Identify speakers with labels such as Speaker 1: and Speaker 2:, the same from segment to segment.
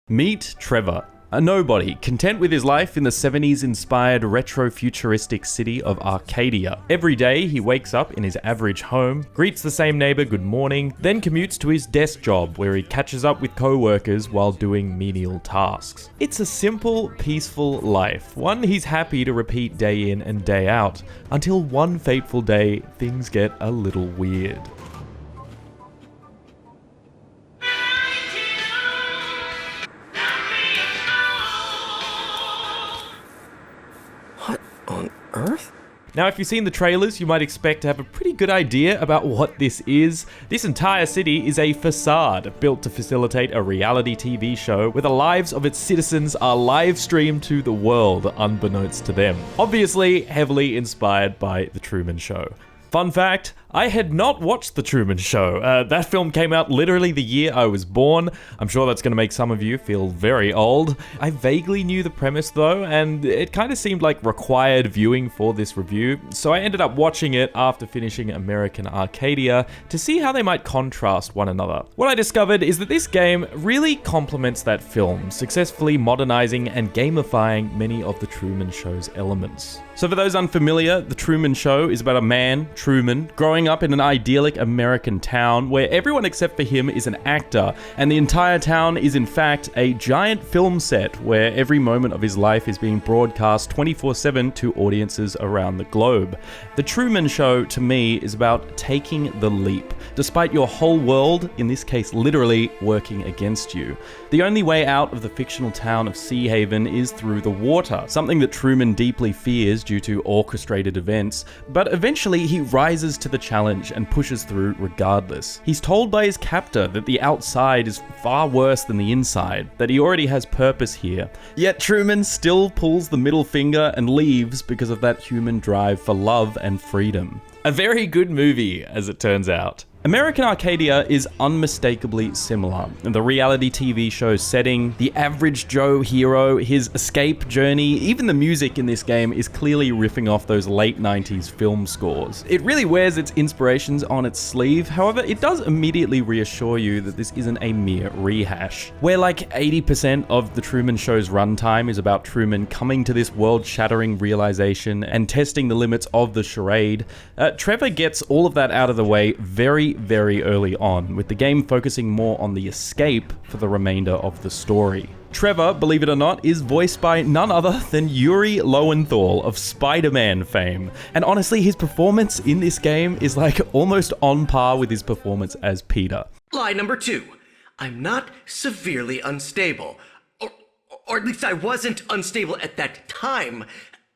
Speaker 1: Meet Trevor, a nobody, content with his life in the 70s-inspired retro-futuristic city of Arcadia. Every day, he wakes up in his average home, greets the same neighbor good morning, then commutes to his desk job where he catches up with co-workers while doing menial tasks. It's a simple, peaceful life, one he's happy to repeat day in and day out, until one fateful day, things get a little weird.
Speaker 2: Earth?
Speaker 1: Now, if you've seen the trailers, you might expect to have a pretty good idea about what this is. This entire city is a facade built to facilitate a reality TV show where the lives of its citizens are live streamed to the world unbeknownst to them. Obviously, heavily inspired by The Truman Show. Fun fact, I had not watched The Truman Show. That film came out literally the year I was born. I'm sure that's going to make some of you feel very old. I vaguely knew the premise though, and it kind of seemed like required viewing for this review, so I ended up watching it after finishing American Arcadia to see how they might contrast one another. What I discovered is that this game really complements that film, successfully modernizing and gamifying many of The Truman Show's elements. So for those unfamiliar, The Truman Show is about a man, Truman, growing up in an idyllic American town where everyone except for him is an actor, and the entire town is in fact a giant film set where every moment of his life is being broadcast 24/7 to audiences around the globe. The Truman Show, to me, is about taking the leap, despite your whole world, in this case literally, working against you. The only way out of the fictional town of Sea Haven is through the water, something that Truman deeply fears due to orchestrated events, but eventually he rises to the challenge and pushes through regardless. He's told by his captor that the outside is far worse than the inside, that he already has purpose here. Yet Truman still pulls the middle finger and leaves because of that human drive for love and freedom. A very good movie, as it turns out. American Arcadia is unmistakably similar. The reality TV show setting, the average Joe hero, his escape journey, even the music in this game is clearly riffing off those late 90s film scores. It really wears its inspirations on its sleeve, however, it does immediately reassure you that this isn't a mere rehash. Where like 80% of The Truman Show's runtime is about Truman coming to this world-shattering realization and testing the limits of the charade, Trevor gets all of that out of the way very early on, with the game focusing more on the escape for the remainder of the story. Trevor, believe it or not, is voiced by none other than Yuri Lowenthal of Spider-Man fame. And honestly, his performance in this game is like almost on par with his performance as Peter.
Speaker 2: Lie number 2. I'm not severely unstable. Or at least I wasn't unstable at that time.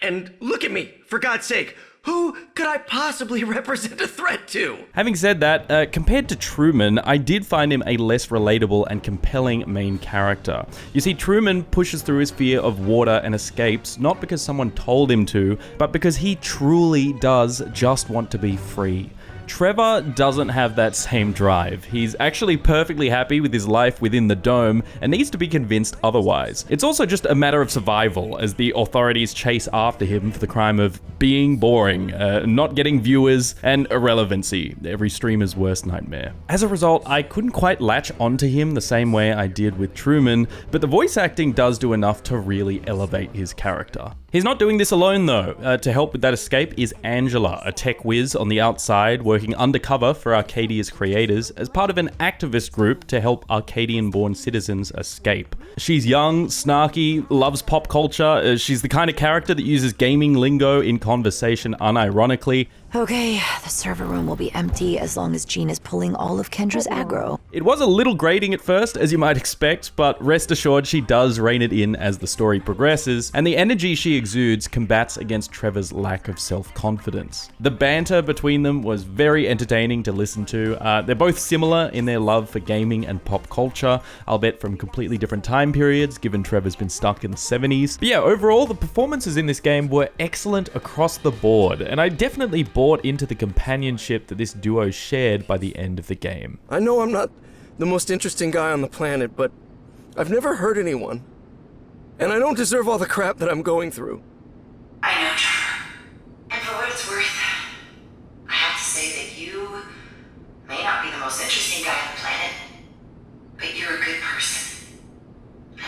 Speaker 2: And look at me, for God's sake. Who could I possibly represent a threat to? Having
Speaker 1: said that, compared to Truman, I did find him a less relatable and compelling main character. You see, Truman pushes through his fear of water and escapes, not because someone told him to, but because he truly does just want to be free. Trevor doesn't have that same drive. He's actually perfectly happy with his life within the dome and needs to be convinced otherwise. It's also just a matter of survival as the authorities chase after him for the crime of being boring, not getting viewers, and irrelevancy, every streamer's worst nightmare. As a result, I couldn't quite latch onto him the same way I did with Truman, but the voice acting does do enough to really elevate his character. He's not doing this alone though. To help with that escape is Angela, a tech whiz on the outside working undercover for Arcadia's creators as part of an activist group to help Arcadian-born citizens escape. She's young, snarky, loves pop culture. She's the kind of character that uses gaming lingo in conversation unironically.
Speaker 3: Okay, the server room will be empty as long as Jean is pulling all of Kendra's aggro.
Speaker 1: It was a little grating at first, as you might expect, but rest assured she does rein it in as the story progresses, and the energy she exudes combats against Trevor's lack of self-confidence. The banter between them was very entertaining to listen to. They're both similar in their love for gaming and pop culture, albeit from completely different time periods, given Trevor's been stuck in the 70s. But yeah, overall, the performances in this game were excellent across the board, and I definitely bought into the companionship that this duo shared by the end of the game.
Speaker 2: I know I'm not the most interesting guy on the planet, but I've never hurt anyone. And I don't deserve all the crap that I'm going through.
Speaker 4: I know, Trevor. And for what it's worth, I have to say that you may not be the most interesting guy on the planet, but you're a good person. And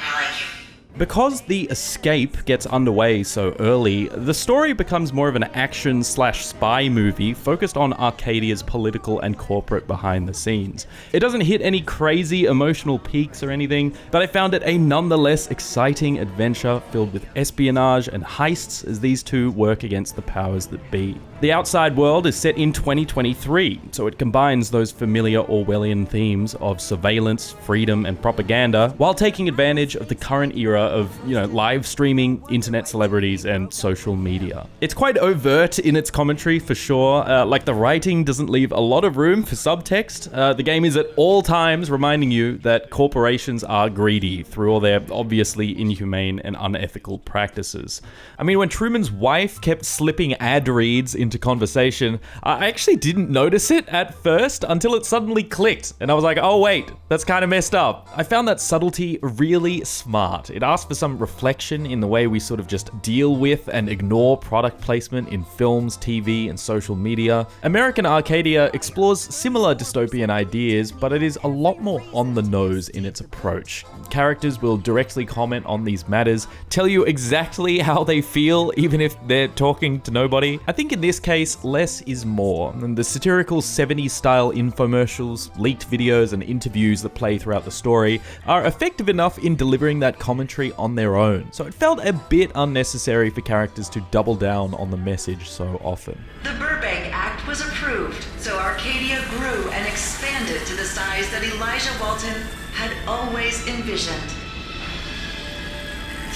Speaker 1: Because the escape gets underway so early, the story becomes more of an action/spy movie focused on Arcadia's political and corporate behind the scenes. It doesn't hit any crazy emotional peaks or anything, but I found it a nonetheless exciting adventure filled with espionage and heists as these two work against the powers that be. The outside world is set in 2023, so it combines those familiar Orwellian themes of surveillance, freedom, and propaganda, while taking advantage of the current era of, live streaming, internet celebrities, and social media. It's quite overt in its commentary for sure, like the writing doesn't leave a lot of room for subtext. The game is at all times reminding you that corporations are greedy through all their obviously inhumane and unethical practices. I mean, when Truman's wife kept slipping ad reads into conversation, I actually didn't notice it at first until it suddenly clicked, and I was like, oh wait, that's kind of messed up. I found that subtlety really smart. It asked for some reflection in the way we sort of just deal with and ignore product placement in films, TV, and social media. American Arcadia explores similar dystopian ideas, but it is a lot more on the nose in its approach. Characters will directly comment on these matters, tell you exactly how they feel, even if they're talking to nobody. I think in this case, less is more, and the satirical 70s style infomercials, leaked videos, and interviews that play throughout the story are effective enough in delivering that commentary on their own, so it felt a bit unnecessary for characters to double down on the message so often.
Speaker 5: The Burbank Act was approved, so Arcadia grew and expanded to the size that Elijah Walton had always envisioned.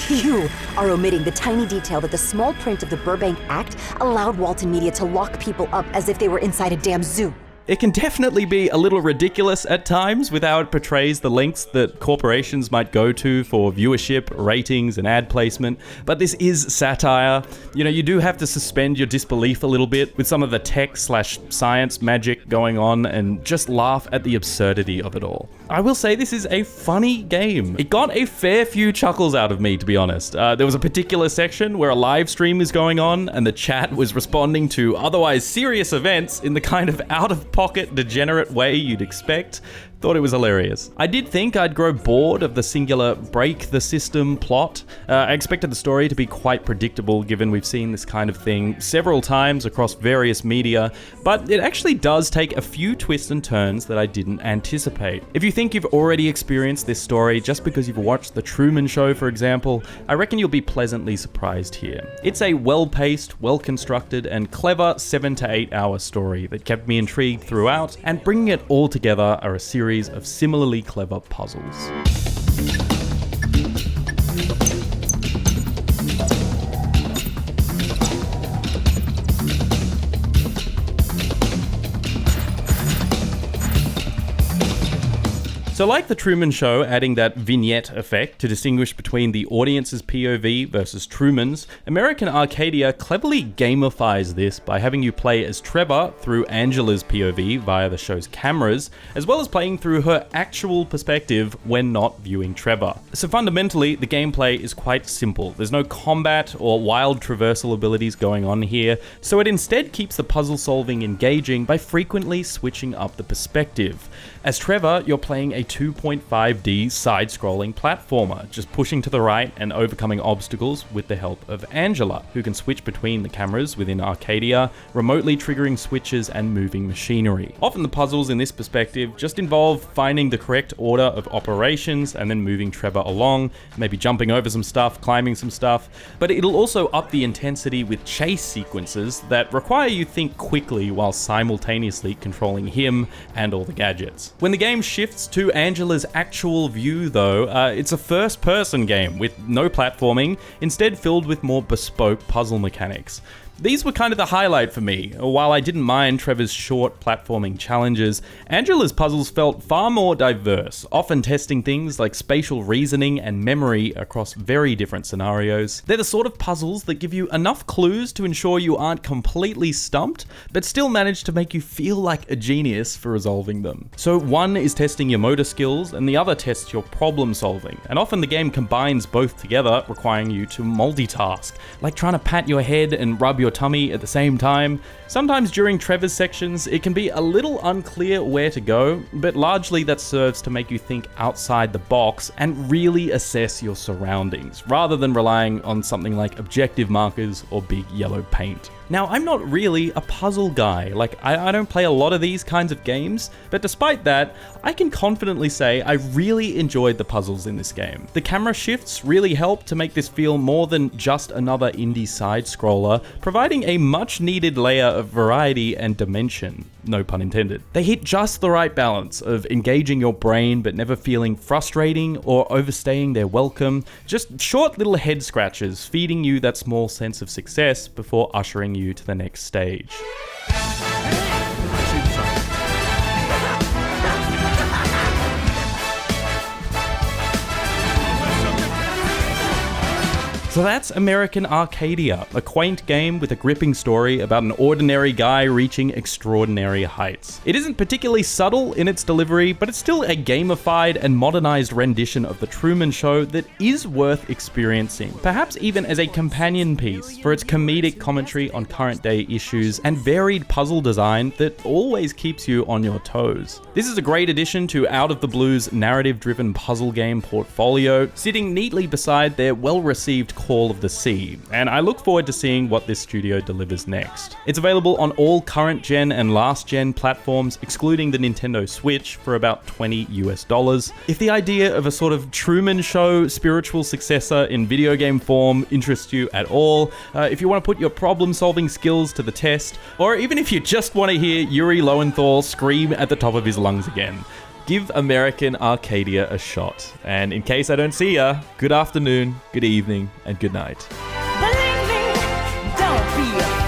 Speaker 3: You are omitting the tiny detail that the small print of the Burbank Act allowed Walton Media to lock people up as if they were inside a damn zoo.
Speaker 1: It can definitely be a little ridiculous at times with how it portrays the lengths that corporations might go to for viewership, ratings, and ad placement, but this is satire. You do have to suspend your disbelief a little bit with some of the tech/science magic going on and just laugh at the absurdity of it all. I will say this is a funny game. It got a fair few chuckles out of me, to be honest. There was a particular section where a live stream is going on and the chat was responding to otherwise serious events in the kind of out-of-pocket, degenerate way you'd expect. Thought it was hilarious. I did think I'd grow bored of the singular break the system plot. I expected the story to be quite predictable given we've seen this kind of thing several times across various media, but it actually does take a few twists and turns that I didn't anticipate. If you think you've already experienced this story just because you've watched The Truman Show, for example, I reckon you'll be pleasantly surprised here. It's a well-paced, well-constructed, and clever 7 to 8 hour story that kept me intrigued throughout, and bringing it all together are a series of similarly clever puzzles. So like The Truman Show adding that vignette effect to distinguish between the audience's POV versus Truman's, American Arcadia cleverly gamifies this by having you play as Trevor through Angela's POV via the show's cameras, as well as playing through her actual perspective when not viewing Trevor. So fundamentally, the gameplay is quite simple. There's no combat or wild traversal abilities going on here, so it instead keeps the puzzle solving engaging by frequently switching up the perspective. As Trevor, you're playing a 2.5D side-scrolling platformer, just pushing to the right and overcoming obstacles with the help of Angela, who can switch between the cameras within Arcadia, remotely triggering switches and moving machinery. Often the puzzles in this perspective just involve finding the correct order of operations and then moving Trevor along, maybe jumping over some stuff, climbing some stuff, but it'll also up the intensity with chase sequences that require you think quickly while simultaneously controlling him and all the gadgets. When the game shifts to Angela's actual view though, it's a first-person game with no platforming, instead filled with more bespoke puzzle mechanics. These were kind of the highlight for me. While I didn't mind Trevor's short platforming challenges, Angela's puzzles felt far more diverse, often testing things like spatial reasoning and memory across very different scenarios. They're the sort of puzzles that give you enough clues to ensure you aren't completely stumped, but still manage to make you feel like a genius for resolving them. So one is testing your motor skills, and the other tests your problem solving, and often the game combines both together, requiring you to multitask, like trying to pat your head and rub your your tummy at the same time. Sometimes during Trevor's sections, it can be a little unclear where to go, but largely that serves to make you think outside the box and really assess your surroundings, rather than relying on something like objective markers or big yellow paint. Now, I'm not really a puzzle guy, I don't play a lot of these kinds of games, but despite that, I can confidently say I really enjoyed the puzzles in this game. The camera shifts really help to make this feel more than just another indie side-scroller, providing a much-needed layer of variety and dimension. No pun intended. They hit just the right balance of engaging your brain but never feeling frustrating or overstaying their welcome. Just short little head scratches feeding you that small sense of success before ushering you to the next stage. So that's American Arcadia, a quaint game with a gripping story about an ordinary guy reaching extraordinary heights. It isn't particularly subtle in its delivery, but it's still a gamified and modernized rendition of the Truman Show that is worth experiencing, perhaps even as a companion piece for its comedic commentary on current day issues and varied puzzle design that always keeps you on your toes. This is a great addition to Out of the Blue's narrative-driven puzzle game portfolio, sitting neatly beside their well-received Call of the Sea, and I look forward to seeing what this studio delivers next. It's available on all current gen and last gen platforms, excluding the Nintendo Switch, for about $20 US. If the idea of a sort of Truman Show spiritual successor in video game form interests you at all, if you want to put your problem-solving skills to the test, or even if you just want to hear Yuri Lowenthal scream at the top of his lungs again, give American Arcadia a shot. And in case I don't see ya, good afternoon, good evening, and good night.
Speaker 6: Believe me, don't be afraid.